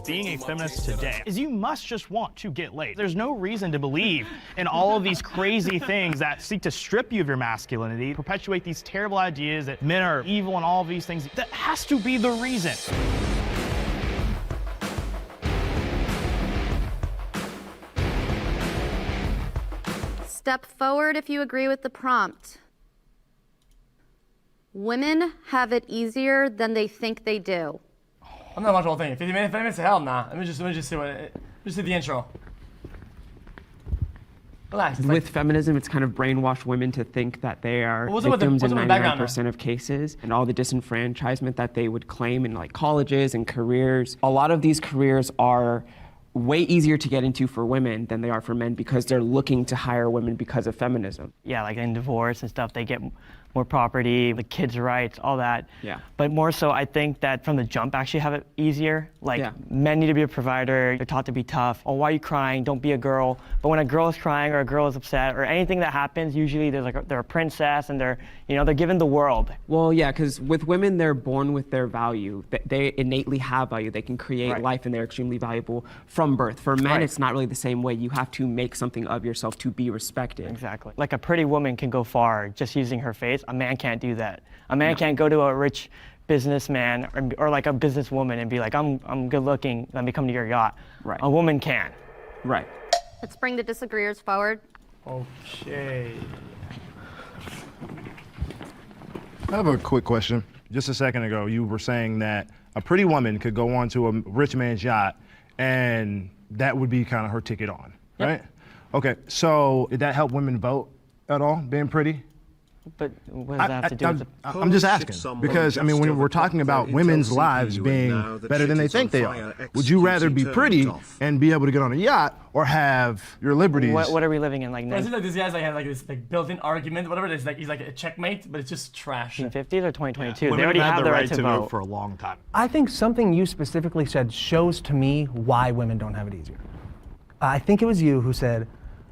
Being a feminist today is you must just want to get laid. There's no reason to believe in all of these crazy things that seek to strip you of your masculinity, perpetuate these terrible ideas that men are evil and all of these things. That has to be the reason. Step forward if you agree with the prompt. Women have it easier than they think they do. I'm not watching the whole thing. 50 minutes? Hell nah. Let me just see the intro. Relax. With feminism, it's kind of brainwashed women to think that they are victims in 99% of cases, and all the disenfranchisement that they would claim in like colleges and careers. A lot of these careers are way easier to get into for women than they are for men because they're looking to hire women because of feminism. Yeah, like in divorce and stuff, they get more property, the kids' rights, all that. Yeah. But more so, I think that from the jump actually have it easier. Like men need to be a provider, they're taught to be tough. Oh, why are you crying? Don't be a girl. But when a girl is crying or a girl is upset or anything that happens, usually they're a princess and they're given the world. Well, yeah, because with women, they're born with their value. They innately have value. They can create life and they're extremely valuable from birth. For men, it's not really the same way. You have to make something of yourself to be respected. Exactly. Like a pretty woman can go far just using her face. A man can't do that. A man can't go to a rich businessman or like a businesswoman and be like, I'm good looking, let me come to your yacht. Right. A woman can. Right. Let's bring the disagreeers forward. Okay. I have a quick question. Just a second ago, you were saying that a pretty woman could go onto a rich man's yacht and that would be kind of her ticket on, right? Okay, so did that help women vote at all, being pretty? But what does that have to do with the... I'm just asking, because I mean, when we're talking about women's lives being better than they think they are, would you rather be pretty and be able to get on a yacht or have your liberties? What are we living in, like Is it like these guys have like this like built-in argument, whatever it is, like he's like a checkmate, but it's just trash. 1950s or 2022? Women They already have have the right to vote for a long time. I think something you specifically said shows to me why women don't have it easier. I think it was you who said,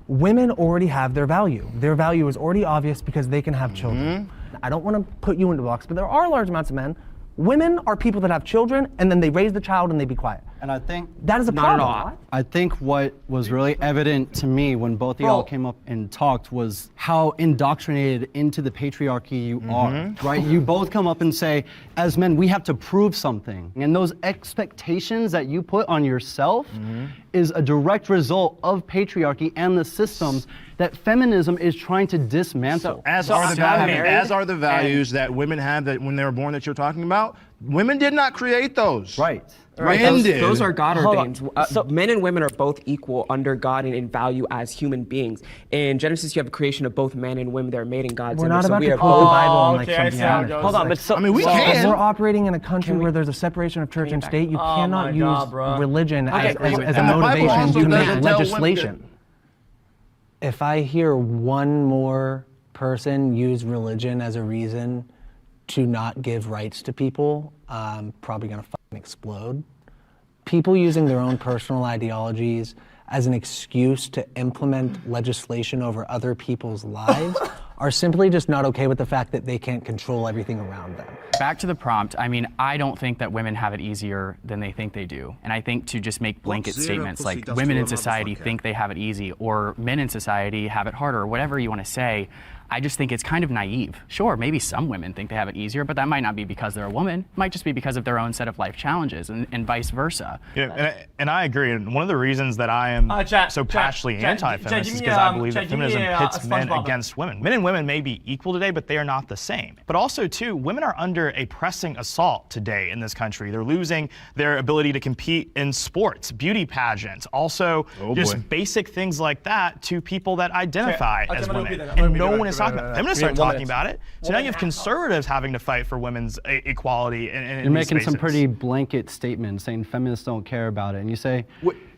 women already have their value. Their value is already obvious because they can have children. I don't want to put you into a box, but there are large amounts of men. Women are people that have children and then they raise the child and they be quiet. And I think that is a problem. I think what was really evident to me when both of y'all came up and talked was how indoctrinated into the patriarchy you are, right? You both come up and say, as men, we have to prove something. And those expectations that you put on yourself is a direct result of patriarchy and the systems that feminism is trying to dismantle. As are the values that women have that when they were born that you're talking about. Women did not create those. Right. Those are God ordained. Men and women are both equal under God and in value as human beings. In Genesis, you have a creation of both men and women that are made in God's image. We're not about to quote the Bible and like something else. Hold on, but I mean, we can. We're operating in a country where there's a separation of church and state. You cannot use religion as a motivation to make legislation. If I hear one more person use religion as a reason to not give rights to people, I'm probably gonna fucking explode. People using their own personal ideologies as an excuse to implement legislation over other people's lives are simply just not okay with the fact that they can't control everything around them. Back to the prompt, I mean, I don't think that women have it easier than they think they do. And I think to just make blanket statements like women in society think they have it easy or men in society have it harder or whatever you want to say, I just think it's kind of naive. Sure, maybe some women think they have it easier, but that might not be because they're a woman. It might just be because of their own set of life challenges and vice versa. Yeah, and I agree. And one of the reasons that I am so passionately anti-feminist is because I believe that feminism pits men against women. Men and women may be equal today, but they are not the same. But also, too, women are under a pressing assault today in this country. They're losing their ability to compete in sports, beauty pageants, also just basic things like that to people that identify as women. And no one is talking about it. Feminists aren't talking about it. So now you have conservatives having to fight for women's equality. You're making some pretty blanket statements saying feminists don't care about it. And you say,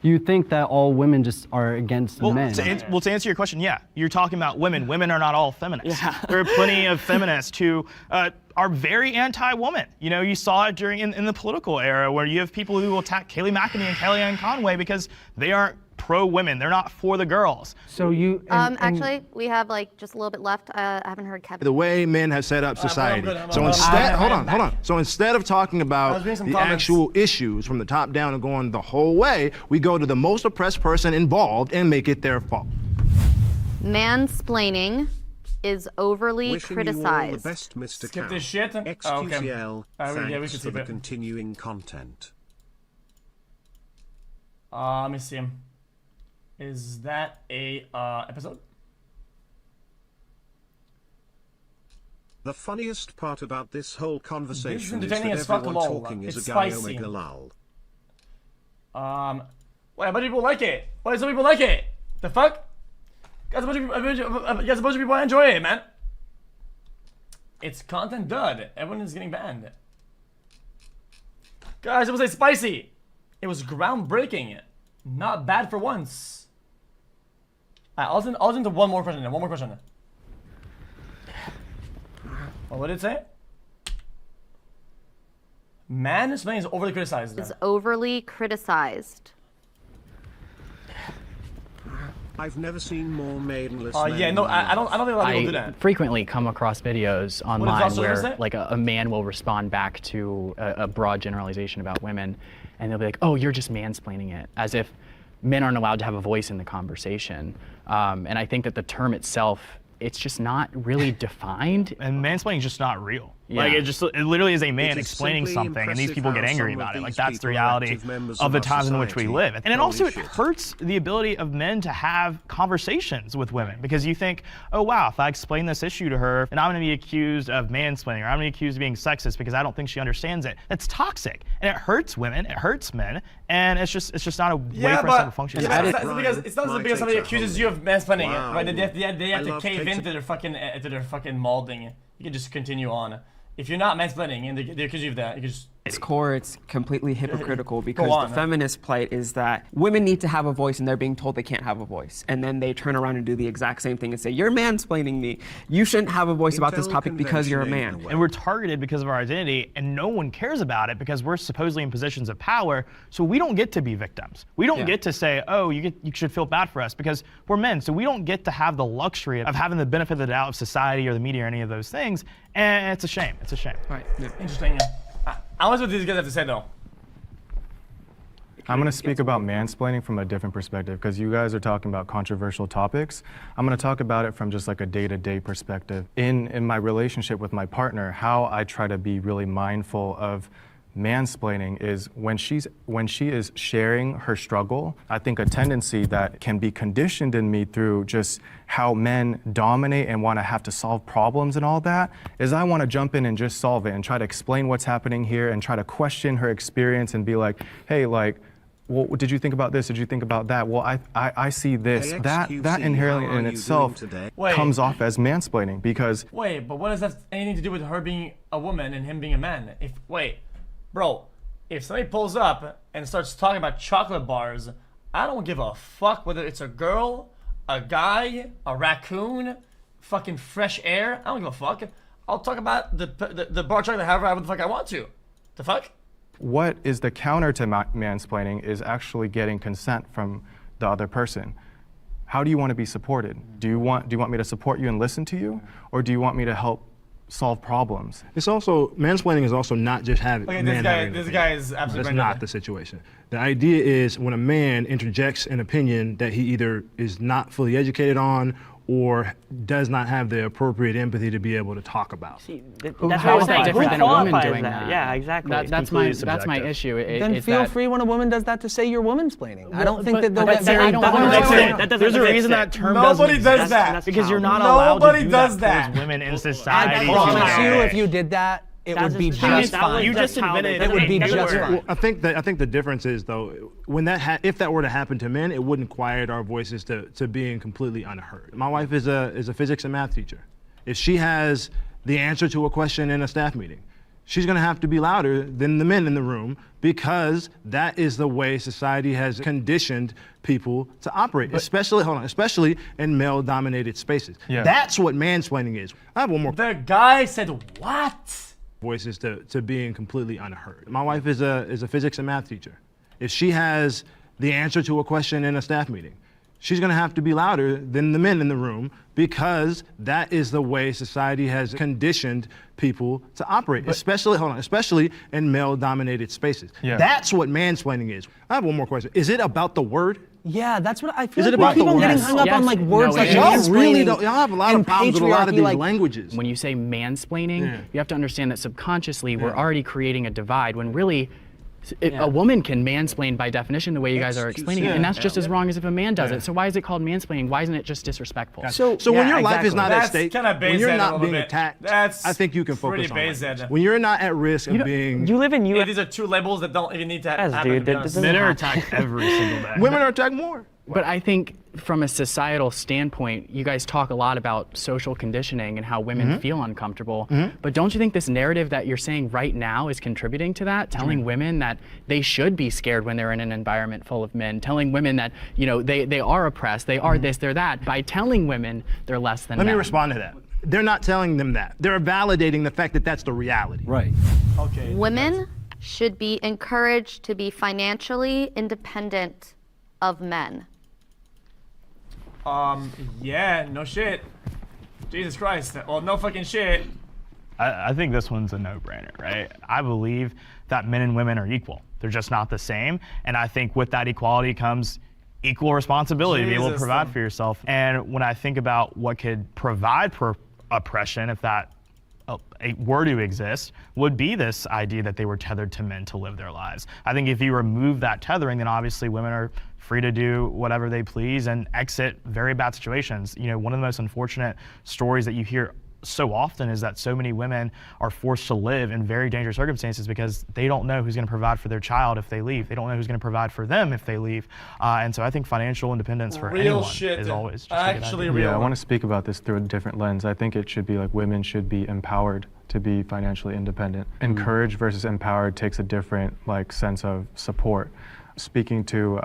you think that all women just are against men. To answer your question, yeah. You're talking about women. Women are not all feminists. Yeah. There are plenty of feminists who are very anti-woman. You know, you saw it during in the political era where you have people who will attack Kayleigh McEnany and Kellyanne Conway because they aren't pro-women. They're not for the girls. So you actually, we have like just a little bit left. I haven't heard Kevin. The way men have set up society. So instead, hold on. So instead of talking about the actual issues from the top down and going the whole way, we go to the most oppressed person involved and make it their fault. Mansplaining is overly criticized. You all the best, Mr. Skip Cow. this shit. xQcl, Okay. Yeah, we can thanks for skip the it. continuing content. Let me see. Is that a episode? The funniest part about this whole conversation is entertaining that as fuck, everyone lol. talking is It's a guy spicy. omega lol. Wait, a bunch of people like it. Why do some people like it? The fuck? Guys, a bunch of people enjoy it, man. It's content dud. Everyone is getting banned. Guys, it was spicy. It was groundbreaking. Not bad for once. Alright, I'll into one more question. One more question. What did it say? Mansplaining is overly criticized. Is overly criticized. I've never seen more maidenless men. Yeah, no, I don't think a lot of people do that. I frequently come across videos online where say? like a man will respond back to a broad generalization about women, and they'll be like, "Oh, you're just mansplaining it," as if men aren't allowed to have a voice in the conversation. And I think that the term itself, it's just not really defined. And mansplaining is just not real. Yeah. Like it literally is a man explaining something, and these people get angry about it. Like that's the reality of the times in which we live. And it also hurts the ability of men to have conversations with women, because you think, oh wow, if I explain this issue to her, then I'm going to be accused of mansplaining, or I'm going to be accused of being sexist because I don't think she understands it. That's toxic, and it hurts women, it hurts men, and it's just not a way for us to have a function. It's not because somebody accuses you of mansplaining, right? They have to cave into their fucking molding. You can just continue on. If you're not mansplaining and they accuse you of that, you can just... At its core, it's completely hypocritical, because the feminist plight is that women need to have a voice and they're being told they can't have a voice. And then they turn around and do the exact same thing and say, you're mansplaining me. You shouldn't have a voice about this topic because you're a man. And we're targeted because of our identity, and no one cares about it because we're supposedly in positions of power, so we don't get to be victims. We don't get to say, oh, you should feel bad for us, because we're men, so we don't get to have the luxury of having the benefit of the doubt of society or the media or any of those things, and it's a shame. It's a shame. Right. Yeah. Interesting. I want to see what these guys have to say, though. I'm going to speak about mansplaining from a different perspective, because you guys are talking about controversial topics. I'm going to talk about it from just like a day-to-day perspective. In my relationship with my partner, how I try to be really mindful of mansplaining is when she is sharing her struggle. I think a tendency that can be conditioned in me through just how men dominate and want to have to solve problems and all that is I want to jump in and just solve it and try to explain what's happening here and try to question her experience and be like, hey, like, well, did you think about this? Did you think about that? Well, I see this. Hey, that inherently in itself comes off as mansplaining, because... Wait, but what does that have anything to do with her being a woman and him being a man? Bro, if somebody pulls up and starts talking about chocolate bars, I don't give a fuck whether it's a girl, a guy, a raccoon, fucking fresh air. I don't give a fuck. I'll talk about the bar chocolate however the fuck I want to. The fuck? What is the counter to mansplaining is actually getting consent from the other person. How do you want to be supported? Do you want me to support you and listen to you, or do you want me to help solve problems? It's also, mansplaining is also not just having this guy is absolutely That's not the situation. The idea is when a man interjects an opinion that he either is not fully educated on or does not have the appropriate empathy to be able to talk about. See, how is that different than a woman doing that? Yeah, exactly. That's my issue. Then feel free when a woman does that to say you're womansplaining. I don't think that there's a reason that term Nobody does that. Because you're not allowed to do that towards women in society. I promise you, if you did that, it would be just fine. You just invented it. It would be just fine. Well, I think the difference is, though, when if that were to happen to men, it wouldn't quiet our voices to being completely unheard. My wife is a physics and math teacher. If she has the answer to a question in a staff meeting, she's going to have to be louder than the men in the room, because that is the way society has conditioned people to operate, especially in male-dominated spaces. Yeah. That's what mansplaining is. I have one more. The guy said what? Voices to being completely unheard. My wife is a physics and math teacher. If she has the answer to a question in a staff meeting. She's gonna have to be louder than the men in the room because that is the way society has conditioned people to operate, especially in male-dominated spaces. Yeah. That's what mansplaining is. I have one more question. Is it about the word? Yeah, that's what I feel. Is it like about we keep the on word? getting hung up on like words like Y'all mansplaining really don't. Y'all have a lot of and problems with a lot of patriarchy, these like, languages. When you say mansplaining, you have to understand that subconsciously we're already creating a divide when really a woman can mansplain by definition the way you guys are explaining it, and that's just as wrong as if a man does it. So why is it called mansplaining? Why isn't it just disrespectful? So when your life is not at stake, when you're not being bit. attacked, That's I think you can focus pretty on basic. when you're not at risk of being. You live in Yeah, these are two labels that don't even need to happen. dude, to be honest. Men are attacked every single day. Women are attacked more. But I think from a societal standpoint, you guys talk a lot about social conditioning and how women feel uncomfortable. But don't you think this narrative that you're saying right now is contributing to that? Telling women that they should be scared when they're in an environment full of men. Telling women that, you know, they are oppressed, they are this, they're that. By telling women they're less than men. Let me respond to that. They're not telling them that. They're validating the fact that that's the reality. Right. Okay. Women should be encouraged to be financially independent of men. Yeah, no shit. Jesus Christ. Well, no fucking shit. I think this one's a no-brainer, right? I believe that men and women are equal. They're just not the same. And I think with that equality comes equal responsibility to be able to provide for yourself. And when I think about what could provide oppression, if that were to exist, would be this idea that they were tethered to men to live their lives. I think if you remove that tethering, then obviously women are free to do whatever they please and exit very bad situations. You know, one of the most unfortunate stories that you hear so often is that so many women are forced to live in very dangerous circumstances because they don't know who's going to provide for their child if they leave. They don't know who's going to provide for them if they leave. And so I think financial independence for anyone is always just actually a good idea. Yeah, I want to speak about this through a different lens. I think it should be like women should be empowered to be financially independent. Encouraged versus empowered takes a different sense of support. Speaking to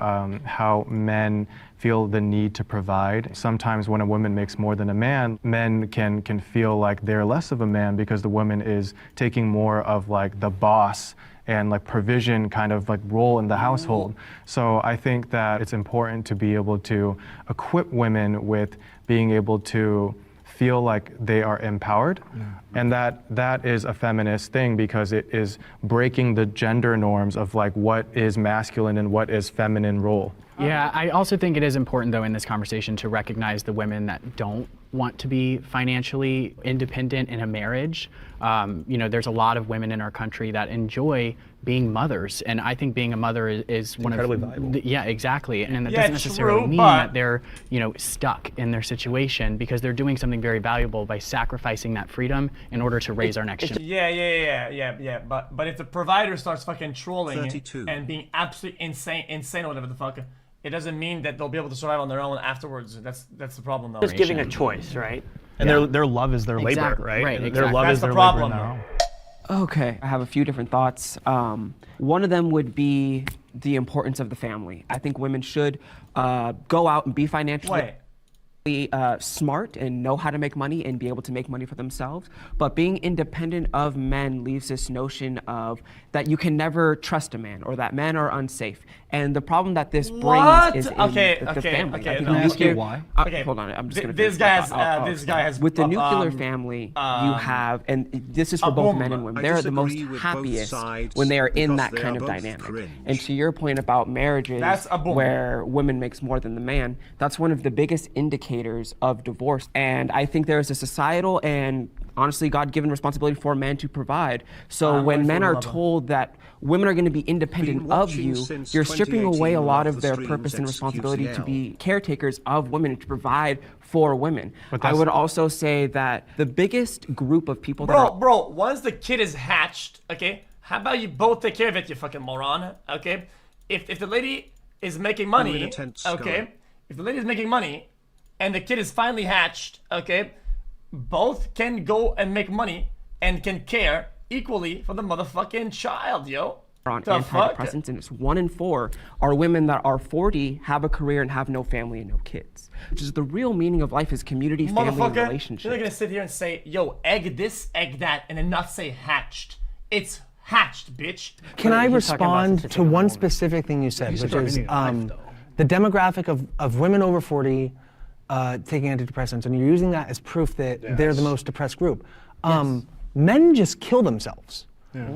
how men feel the need to provide. Sometimes when a woman makes more than a man, men can feel like they're less of a man because the woman is taking more of the boss and provision kind of role in the household. So I think that it's important to be able to equip women with being able to feel like they are empowered. And that is a feminist thing because it is breaking the gender norms of what is masculine and what is feminine role. Yeah, I also think it is important though in this conversation to recognize the women that don't want to be financially independent in a marriage. You know, there's a lot of women in our country that enjoy being mothers, and I think being a mother is one incredibly valuable. Yeah, exactly, and that doesn't necessarily mean that they're stuck in their situation because they're doing something very valuable by sacrificing that freedom in order to raise our next generation. Yeah. But if the provider starts fucking trolling 32. and being absolutely insane or whatever the fuck, it doesn't mean that they'll be able to survive on their own afterwards. That's the problem though. Just giving a choice, right? And their love is their labor, right? Right, Their love That's is the their problem, labor now. Okay, I have a few different thoughts. One of them would be the importance of the family. I think women should go out and be financially smart and know how to make money and be able to make money for themselves. But being independent of men leaves this notion of that you can never trust a man or that men are unsafe. And the problem that this brings is in the family. Okay, Can I ask you why? Hold on, I'm just going to this guy has with the nuclear family, you have, and this is for both men and women, they're the most happiest when they are in that kind of dynamic. And to your point about marriages where women makes more than the man, that's one of the biggest indicators of divorce. And I think there is a societal and honestly God-given responsibility for men to provide. So when men are told that women are going to be independent of you, you're stripping away a lot of their purpose and responsibility to be caretakers of women and to provide for women. I would also say that the biggest group of people Bro, once the kid is hatched, okay, how about you both take care of it, you fucking moron, okay? If the lady is making money, okay, if the lady is making money and the kid is finally hatched, okay, both can go and make money and can care equally for the motherfucking child, yo. On antidepressants, and it's 1 in 4 are women that are 40, have a career, and have no family and no kids. Which is the real meaning of life is community, family, and relationships. You're not gonna sit here and say, yo, egg this, egg that, and then not say hatched. It's hatched, bitch. Can I respond to one specific thing you said, which is the demographic of women over 40 taking antidepressants, and you're using that as proof that they're the most depressed group. Men just kill themselves.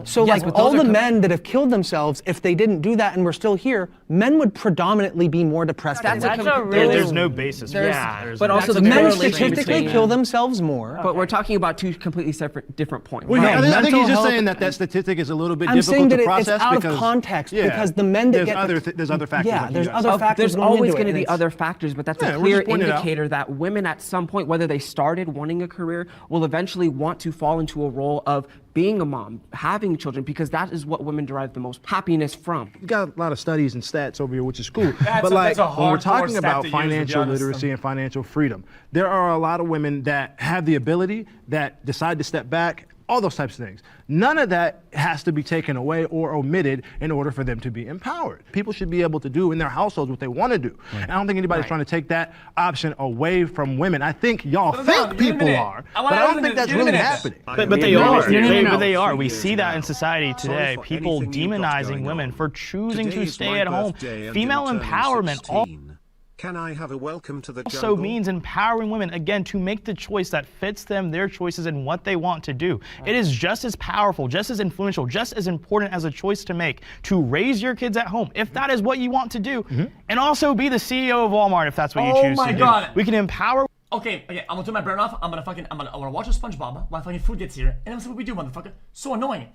So like all the men that have killed themselves, if they didn't do that and we're still here, men would predominantly be more depressed than women. There's no basis. But also the men statistically kill themselves more. But we're talking about two completely different points. Well, I think he's just saying that statistic is a little bit difficult to process. I'm saying that it's out of context because the men that there's other factors. Yeah, there's other factors. There's always going to be other factors, but that's a clear indicator that women at some point, whether they started wanting a career, will eventually want to fall into a role of being a mom, having children, because that is what women derive the most happiness from. You got a lot of studies and stats over here, which is cool. But like when we're talking about financial literacy and financial freedom, there are a lot of women that have the ability, that decide to step back, all those types of things. None of that has to be taken away or omitted in order for them to be empowered. People should be able to do in their households what they want to do. Right. And I don't think anybody's trying to take that option away from women. I think y'all think people are, but I don't think that's really happening. But they are. But they are. We see that in society today. People demonizing women for choosing to stay at home. Female empowerment. Can I have a welcome to the jungle? Also means empowering women, again, to make the choice that fits them, their choices, and what they want to do. It is just as powerful, just as influential, just as important as a choice to make to raise your kids at home, if that is what you want to do, and also be the CEO of Walmart if that's what you choose to do. We can empower. Okay, I'm gonna turn my brain off. I'm gonna watch a SpongeBob while fucking food gets here, and that's what we do, motherfucker. So annoying.